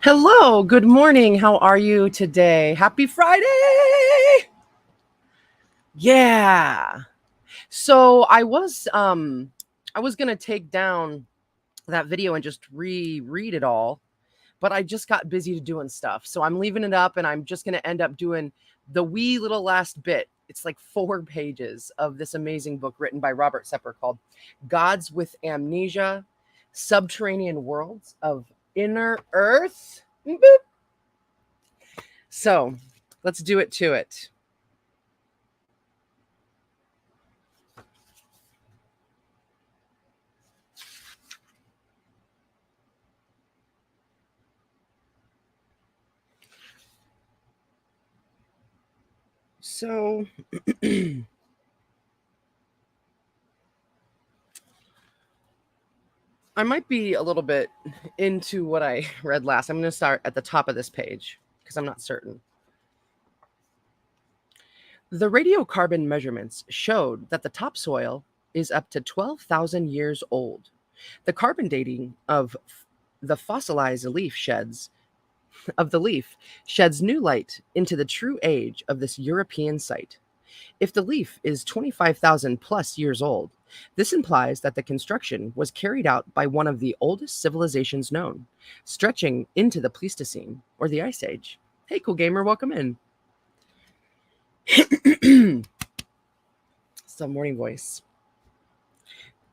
Hello, good morning. How are you today? Happy Friday! Yeah. So I was going to take down that video and just reread it all, but I just got busy doing stuff. So I'm leaving it up and I'm just going to end up doing the wee little last bit. It's like 4 pages of this amazing book written by Robert Sepehr called Gods with Amnesia, Subterranean Worlds of Inner Earth. Boop. So let's do it to it. So I might be a little bit into what I read last. I'm going to start at the top of this page because I'm not certain. The radiocarbon measurements showed that the topsoil is up to 12,000 years old. The carbon dating of the fossilized leaf sheds new light into the true age of this European site. If the leaf is 25,000 plus years old, this implies that the construction was carried out by one of the oldest civilizations known, stretching into the Pleistocene or the Ice Age. Hey, cool gamer, welcome in. Still morning voice.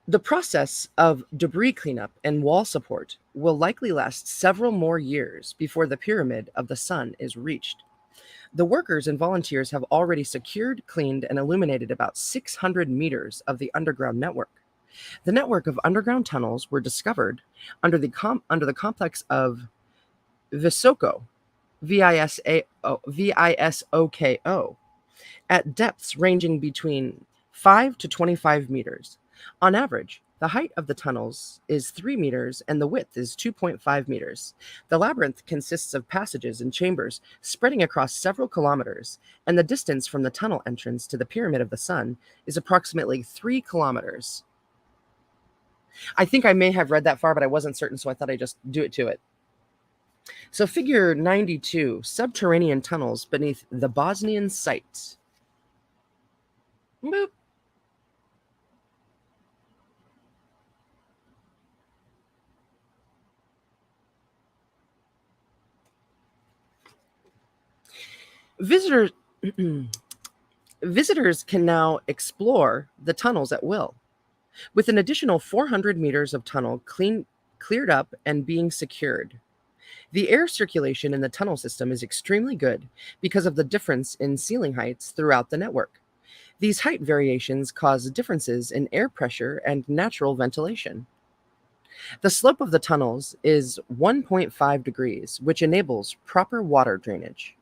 The process of debris cleanup and wall support will likely last several more years before the pyramid of the sun is reached. The workers and volunteers have already secured, cleaned, and illuminated about 600 meters of the underground network. The network of underground tunnels were discovered under the complex of Visoko, Visoko, at depths ranging between 5 to 25 meters. On average, the height of the tunnels is 3 meters and the width is 2.5 meters. The labyrinth consists of passages and chambers spreading across several kilometers, and the distance from the tunnel entrance to the Pyramid of the Sun is approximately 3 kilometers. I think I may have read that far, but I wasn't certain, so I thought I'd just do it to it. So figure 92, subterranean tunnels beneath the Bosnian site. Boop. Visitors Visitors can now explore the tunnels at will, with an additional 400 meters of tunnel cleared up and being secured. The air circulation in the tunnel system is extremely good because of the difference in ceiling heights throughout the network. These height variations cause differences in air pressure and natural ventilation. The slope of the tunnels is 1.5 degrees, which enables proper water drainage.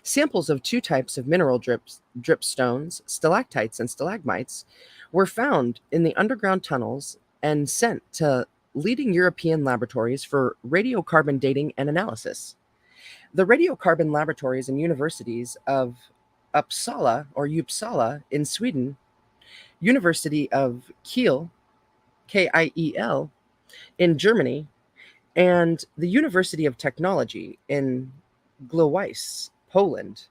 Samples of 2 types of mineral drip stones, stalactites and stalagmites, were found in the underground tunnels and sent to leading European laboratories for radiocarbon dating and analysis. The radiocarbon laboratories and universities of Uppsala in Sweden, University of Kiel, Kiel, in Germany, and the University of Technology in Glowicz, Poland,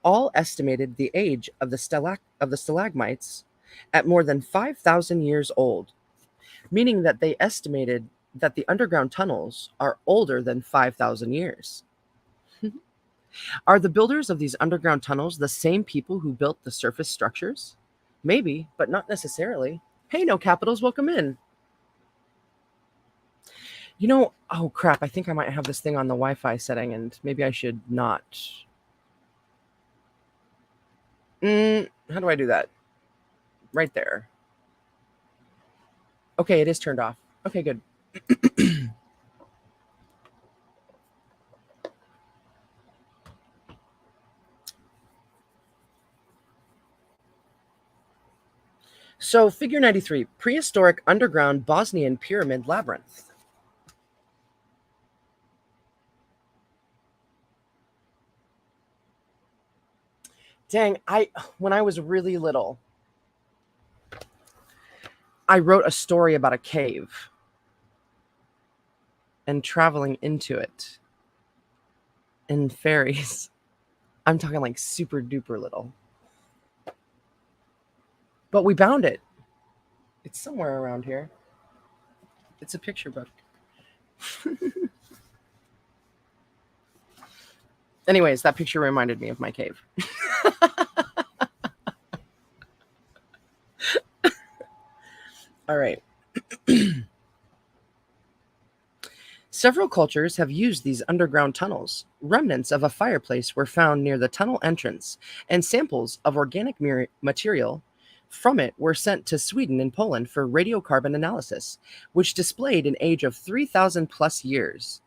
all estimated the age of the stalagmites at more than 5,000 years old, meaning that they estimated that the underground tunnels are older than 5,000 years. Are the builders of these underground tunnels the same people who built the surface structures? Maybe, but not necessarily. Hey, no capitals, welcome in. Oh crap, I think I might have this thing on the Wi-Fi setting and maybe I should not. How do I do that? Right there. Okay, it is turned off. Okay, good. So, figure 93, prehistoric underground Bosnian pyramid labyrinth. Dang, when I was really little, I wrote a story about a cave. and traveling into it in ferries. I'm talking like super duper little. But we bound it. It's somewhere around here. It's a picture book. Anyways, that picture reminded me of my cave. All right. Several cultures have used these underground tunnels. Remnants of a fireplace were found near the tunnel entrance, and samples of organic material from it were sent to Sweden and Poland for radiocarbon analysis, which displayed an age of 3,000 plus years.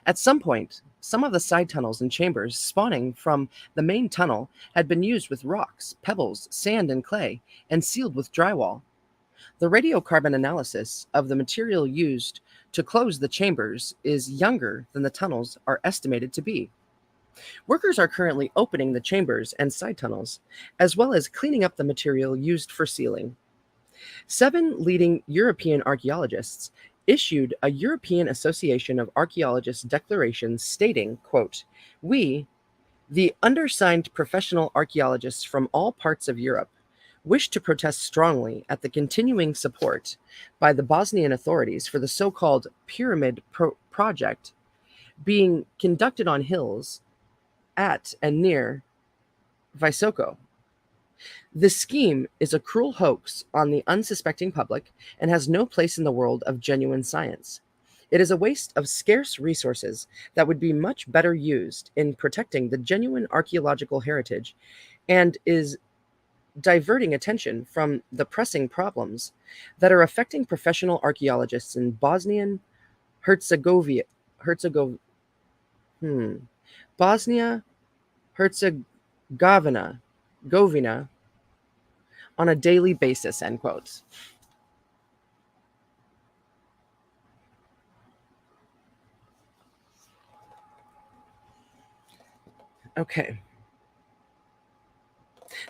At some point, some of the side tunnels and chambers spawning from the main tunnel had been used with rocks, pebbles, sand, and clay, and sealed with drywall. The radiocarbon analysis of the material used to close the chambers is younger than the tunnels are estimated to be. Workers are currently opening the chambers and side tunnels, as well as cleaning up the material used for sealing. 7 leading European archaeologists issued a European Association of Archaeologists declaration stating, quote, "We, the undersigned professional archaeologists from all parts of Europe, wish to protest strongly at the continuing support by the Bosnian authorities for the so-called Pyramid Project being conducted on hills at and near Visoko. This scheme is a cruel hoax on the unsuspecting public and has no place in the world of genuine science. It is a waste of scarce resources that would be much better used in protecting the genuine archaeological heritage and is diverting attention from the pressing problems that are affecting professional archaeologists in Herzegovina, Bosnia Herzegovina, on a daily basis," end quote. Okay.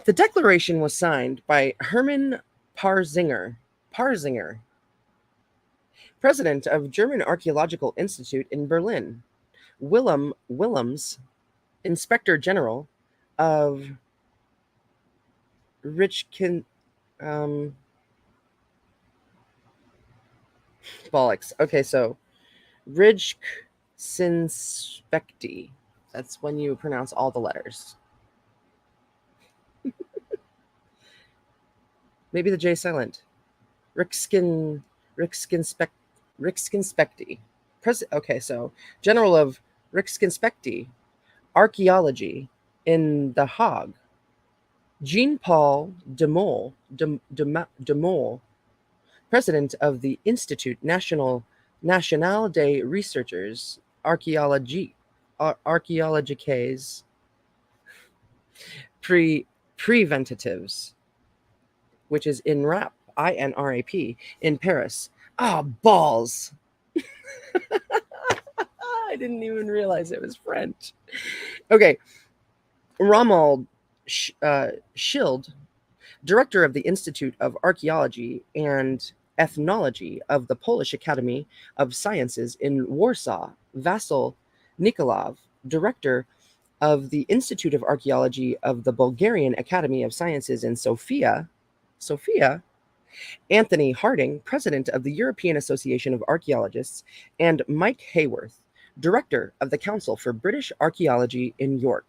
The declaration was signed by Hermann Parzinger, president of German Archaeological Institute in Berlin, Willem Willems, inspector general of Richkin, bollocks. Okay, so Rijksinspectie. That's when you pronounce all the letters. Maybe the J silent. Rijksinspectie. Okay, so general of Rijksinspectie, archaeology in The Hague. Jean-Paul de Mol, president of the Institut National des Researchers Archaeologiques Preventatives, which is INRAP, INRAP, in Paris. Ah, balls. I didn't even realize it was French. Okay. Romuald Schild, director of the Institute of Archaeology and Ethnology of the Polish Academy of Sciences in Warsaw. Vasil Nikolov, director of the Institute of Archaeology of the Bulgarian Academy of Sciences in Sofia. Anthony Harding, president of the European Association of Archaeologists, and Mike Hayworth, director of the Council for British Archaeology in York.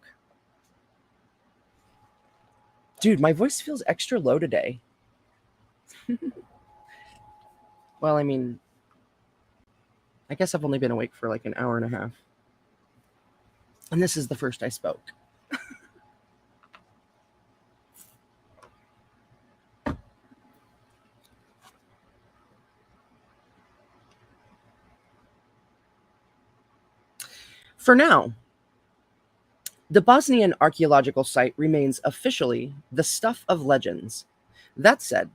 Dude, my voice feels extra low today. Well, I mean, I guess I've only been awake for like an hour and a half. And this is the first I spoke. For now, the Bosnian archaeological site remains officially the stuff of legends. That said,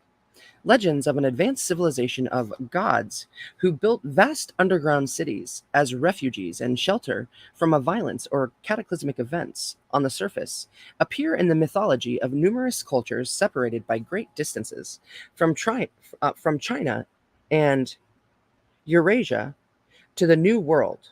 legends of an advanced civilization of gods who built vast underground cities as refuges and shelter from a violence or cataclysmic events on the surface appear in the mythology of numerous cultures separated by great distances from China and Eurasia. to the New World.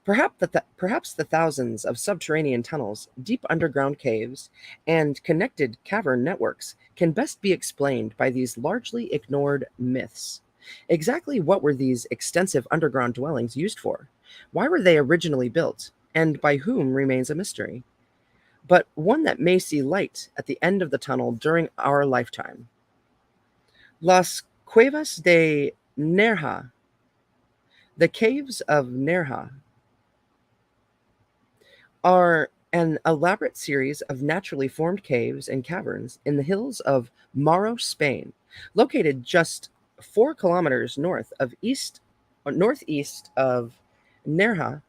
Perhaps the thousands of subterranean tunnels, deep underground caves, and connected cavern networks can best be explained by these largely ignored myths. Exactly what were these extensive underground dwellings used for? Why were they originally built? And by whom remains a mystery, but one that may see light at the end of the tunnel during our lifetime. Las Cuevas de Nerja, the caves of Nerja, are an elaborate series of naturally formed caves and caverns in the hills of Maros, Spain, located just 4 kilometers northeast of Nerja.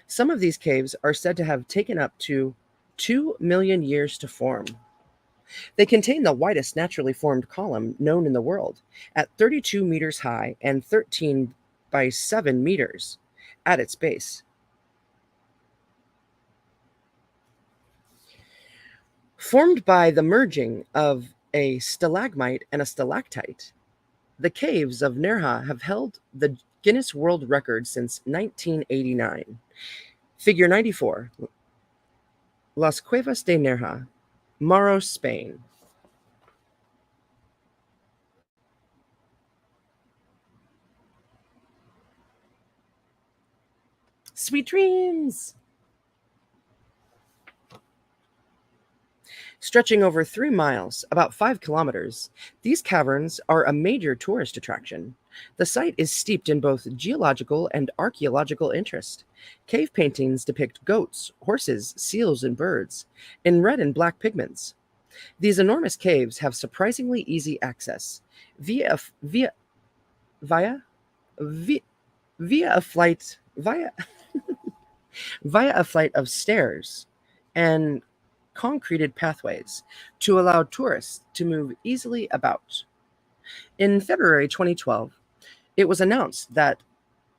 Some of these caves are said to have taken up to 2 million years to form. They contain the widest naturally formed column known in the world, at 32 meters high and 13 by 7 meters at its base. Formed by the merging of a stalagmite and a stalactite, the caves of Nerja have held the Guinness World Record since 1989. Figure 94, Las Cuevas de Nerja, Maros, Spain. Sweet dreams! Stretching over 3 miles, about 5 kilometers, these caverns are a major tourist attraction. The site is steeped in both geological and archaeological interest. Cave paintings depict goats, horses, seals, and birds in red and black pigments. These enormous caves have surprisingly easy access via via via via, via a flight via via a flight of stairs and concreted pathways to allow tourists to move easily about. In February 2012, it was announced that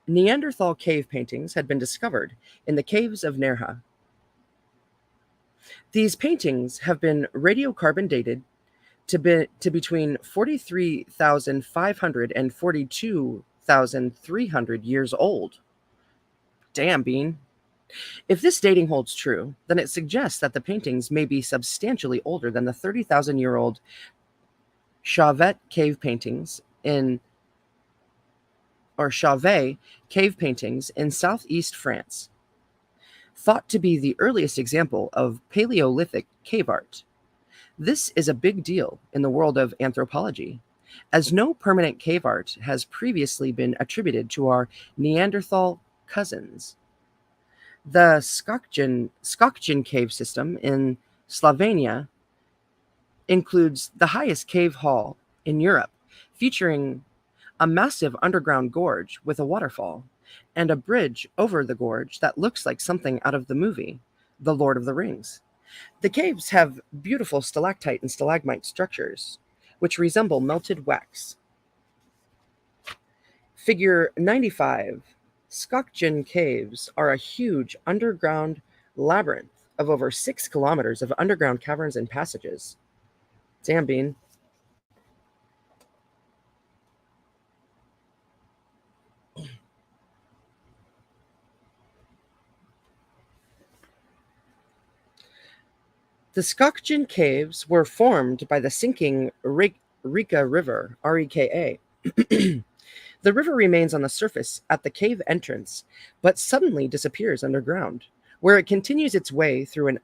Neanderthal cave paintings had been discovered in the caves of Nerja. These paintings have been radiocarbon dated to between 43,500 and 42,300 years old. Damn, Bean. If this dating holds true, then it suggests that the paintings may be substantially older than the 30,000-year-old Chauvette cave paintings in Chauvette cave paintings in southeast France, thought to be the earliest example of Paleolithic cave art. This is a big deal in the world of anthropology, as no permanent cave art has previously been attributed to our Neanderthal cousins. The Scotchgen cave system in Slovenia includes the highest cave hall in Europe, featuring a massive underground gorge with a waterfall and a bridge over the gorge that looks like something out of the movie The Lord of the Rings. The caves have beautiful stalactite and stalagmite structures, which resemble melted wax. Figure 95. Scotchgen Caves are a huge underground labyrinth of over 6 kilometers of underground caverns and passages. Damn, Bean. The Scotchgen Caves were formed by the sinking Rica River, Reka. The river remains on the surface at the cave entrance, but suddenly disappears underground, where it continues its way through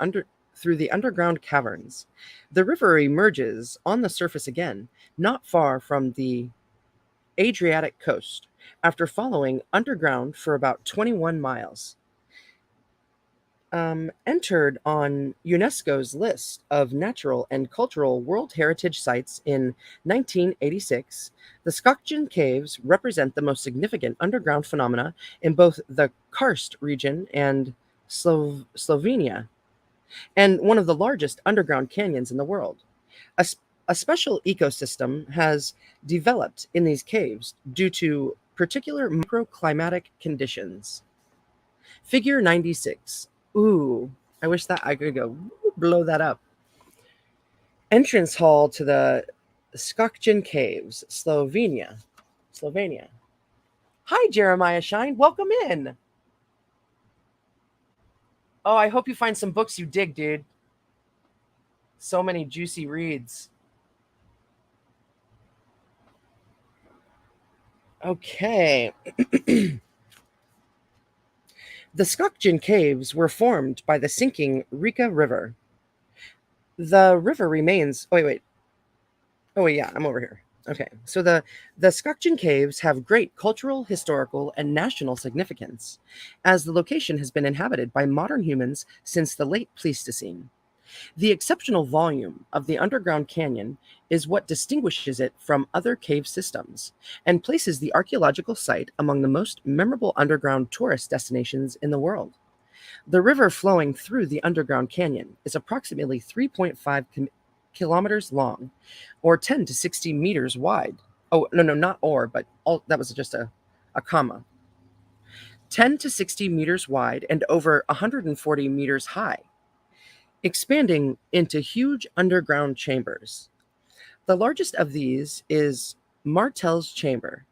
the underground caverns. The river emerges on the surface again, not far from the Adriatic coast, after following underground for about 21 miles. Entered on UNESCO's list of natural and cultural World Heritage Sites in 1986, the Scotchgen Caves represent the most significant underground phenomena in both the karst region and Slovenia, and one of the largest underground canyons in the world. A, a special ecosystem has developed in these caves due to particular microclimatic conditions. Figure 96. Ooh, I wish that I could go blow that up. Entrance hall to the Scotchgen Caves, Slovenia. Hi, Jeremiah Shine. Welcome in. Oh, I hope you find some books you dig, dude. So many juicy reads. Okay. The Scotchgen Caves were formed by the sinking Rica River. The river remains. Oh, wait. Oh, wait, yeah, I'm over here. Okay. So the Scotchgen Caves have great cultural, historical, and national significance, as the location has been inhabited by modern humans since the late Pleistocene. The exceptional volume of the underground canyon is what distinguishes it from other cave systems and places the archaeological site among the most memorable underground tourist destinations in the world. The river flowing through the underground canyon is approximately 3.5 kilometers long or 10 to 60 meters wide. Oh, no, no, not or, but all, that was just a comma. 10 to 60 meters wide and over 140 meters high, expanding into huge underground chambers. The largest of these is Martel's Chamber.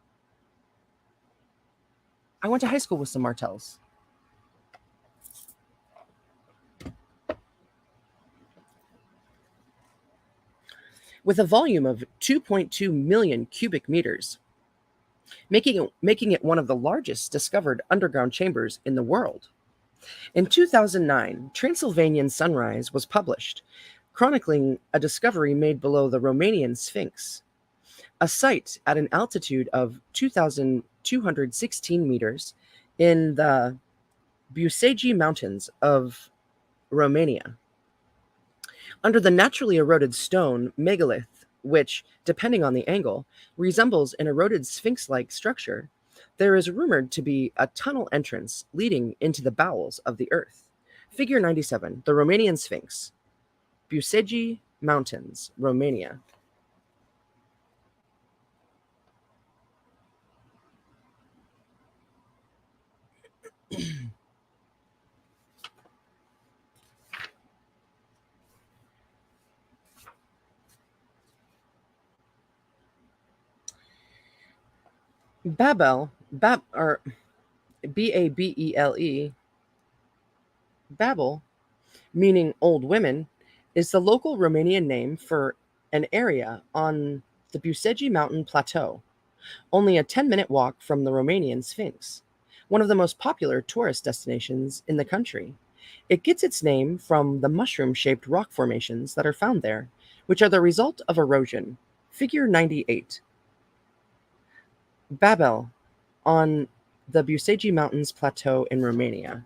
I went to high school with some Martels. With a volume of 2.2 million cubic meters, making it one of the largest discovered underground chambers in the world. In 2009, Transylvanian Sunrise was published, chronicling a discovery made below the Romanian Sphinx, a site at an altitude of 2,216 meters in the Buseji Mountains of Romania. Under the naturally eroded stone megalith, which, depending on the angle, resembles an eroded sphinx-like structure, there is rumored to be a tunnel entrance leading into the bowels of the earth. Figure 97, the Romanian Sphinx. Buseji Mountains, Romania. or Babele, Babel, meaning old women, is the local Romanian name for an area on the Buseji Mountain Plateau, only a 10-minute walk from the Romanian Sphinx, one of the most popular tourist destinations in the country. It gets its name from the mushroom shaped rock formations that are found there, which are the result of erosion. Figure 98. Babel, on the Buseji Mountains Plateau in Romania.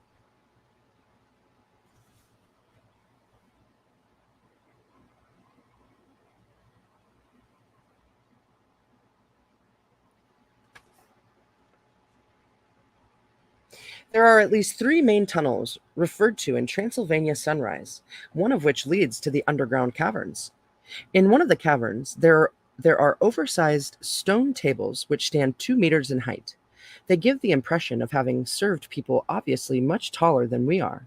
There are at least three main tunnels referred to in Transylvania Sunrise, one of which leads to the underground caverns. In one of the caverns, there are oversized stone tables which stand 2 meters in height. They give the impression of having served people obviously much taller than we are.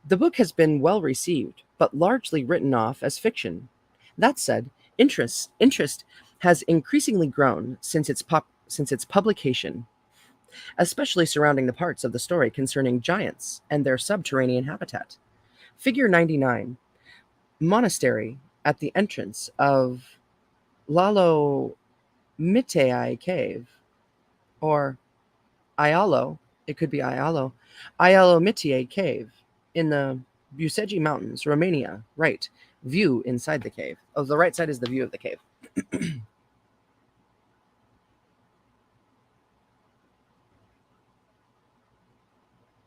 The book has been well received, but largely written off as fiction. That said, interest has increasingly grown since its publication, especially surrounding the parts of the story concerning giants and their subterranean habitat. Figure 99, monastery at the entrance of Lalo Mitei Cave, or Ialo, it could be Ialo Mitei Cave in the Buseji Mountains, Romania. Right, view inside the cave. Oh, the right side is the view of the cave.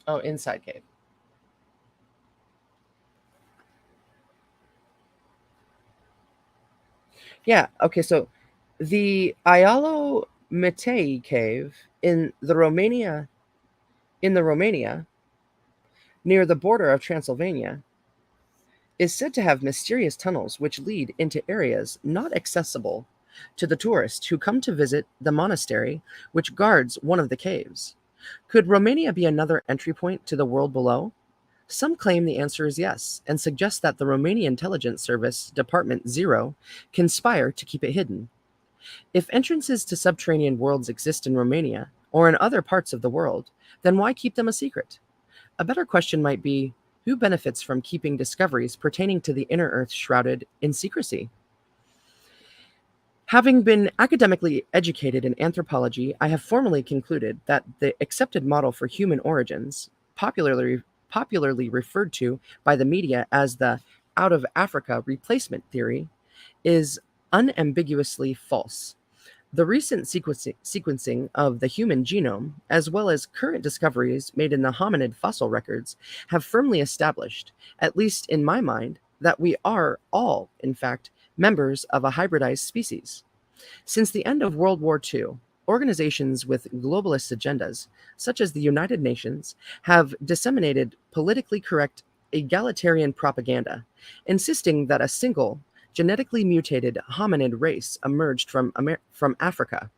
Oh, inside cave. Yeah, okay, so the Ialo Mitei Cave in the Romania, near the border of Transylvania, is said to have mysterious tunnels which lead into areas not accessible to the tourists who come to visit the monastery which guards one of the caves. Could Romania be another entry point to the world below? Some claim the answer is yes, and suggest that the Romanian Intelligence Service Department Zero conspire to keep it hidden. If entrances to subterranean worlds exist in Romania, or in other parts of the world, then why keep them a secret? A better question might be, who benefits from keeping discoveries pertaining to the inner earth shrouded in secrecy? Having been academically educated in anthropology, I have formally concluded that the accepted model for human origins, popularly referred to by the media as the out of Africa replacement theory, is unambiguously false. The recent sequencing of the human genome, as well as current discoveries made in the hominid fossil records, have firmly established, at least in my mind, that we are all, in fact, members of a hybridized species. Since the end of World War II, organizations with globalist agendas, such as the United Nations, have disseminated politically correct egalitarian propaganda, insisting that a single, genetically mutated hominid race emerged from Africa.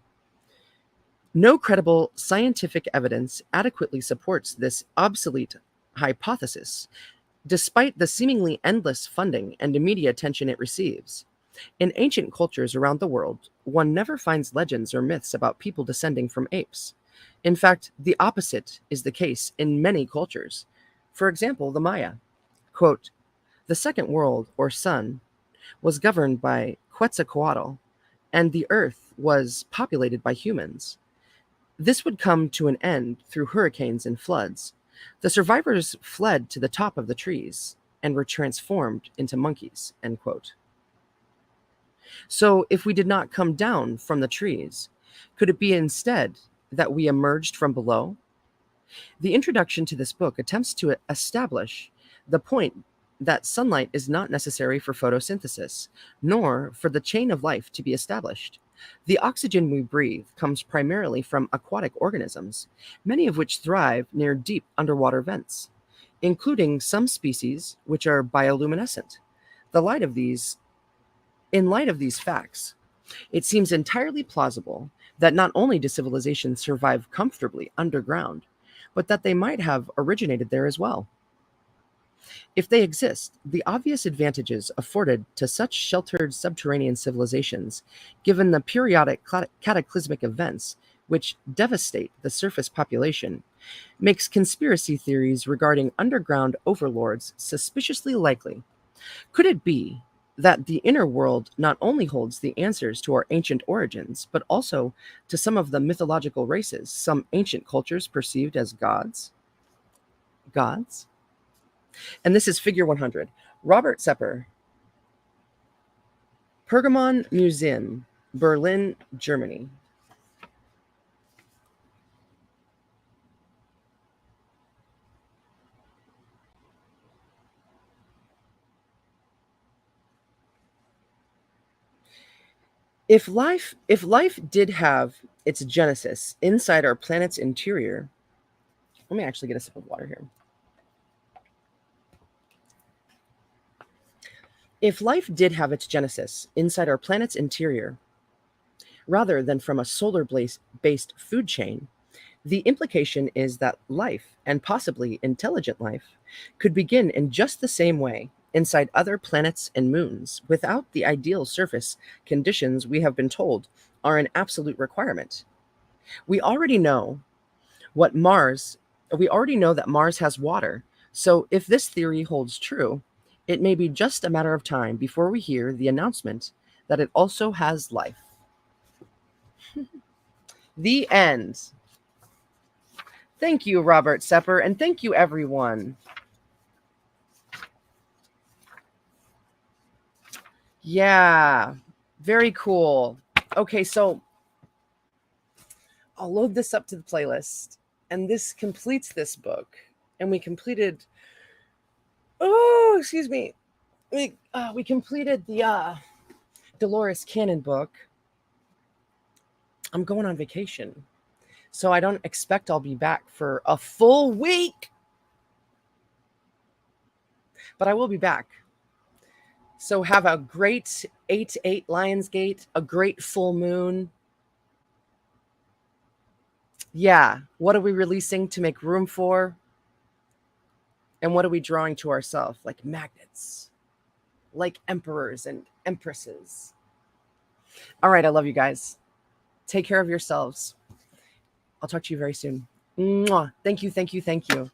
No credible scientific evidence adequately supports this obsolete hypothesis, despite the seemingly endless funding and media attention it receives. In ancient cultures around the world, one never finds legends or myths about people descending from apes. In fact, the opposite is the case in many cultures. For example, the Maya. Quote, the second world, or sun, was governed by Quetzalcoatl, and the earth was populated by humans. This would come to an end through hurricanes and floods. The survivors fled to the top of the trees and were transformed into monkeys, end quote. So, if we did not come down from the trees, could it be instead that we emerged from below? The introduction to this book attempts to establish the point that sunlight is not necessary for photosynthesis, nor for the chain of life to be established. The oxygen we breathe comes primarily from aquatic organisms, many of which thrive near deep underwater vents, including some species which are bioluminescent. The light of these In light of these facts, it seems entirely plausible that not only do civilizations survive comfortably underground, but that they might have originated there as well. If they exist, the obvious advantages afforded to such sheltered subterranean civilizations, given the periodic cataclysmic events which devastate the surface population, makes conspiracy theories regarding underground overlords suspiciously likely. Could it be that the inner world not only holds the answers to our ancient origins, but also to some of the mythological races some ancient cultures perceived as gods? Gods? And this is figure 100. Robert Sepehr, Pergamon Museum, Berlin, Germany. If life did have its genesis inside our planet's interior, let me actually get a sip of water here. If life did have its genesis inside our planet's interior, rather than from a solar based food chain, the implication is that life, and possibly intelligent life, could begin in just the same way inside other planets and moons without the ideal surface conditions we have been told are an absolute requirement. We already know what Mars, we already know that Mars has water. So if this theory holds true, it may be just a matter of time before we hear the announcement that it also has life. The end. Thank you, Robert Sepehr, and thank you, everyone. Yeah, very cool. Okay, so I'll load this up to the playlist, and this completes this book. And we completed, oh, excuse me, we completed the Dolores Cannon book. I'm going on vacation, so I don't expect I'll be back for a full week, but I will be back. So have a great 8/8 Lionsgate, a great full moon. Yeah, what are we releasing to make room for? And what are we drawing to ourselves? Like magnets, like emperors and empresses. All right, I love you guys. Take care of yourselves. I'll talk to you very soon. Mwah. Thank you, thank you, thank you.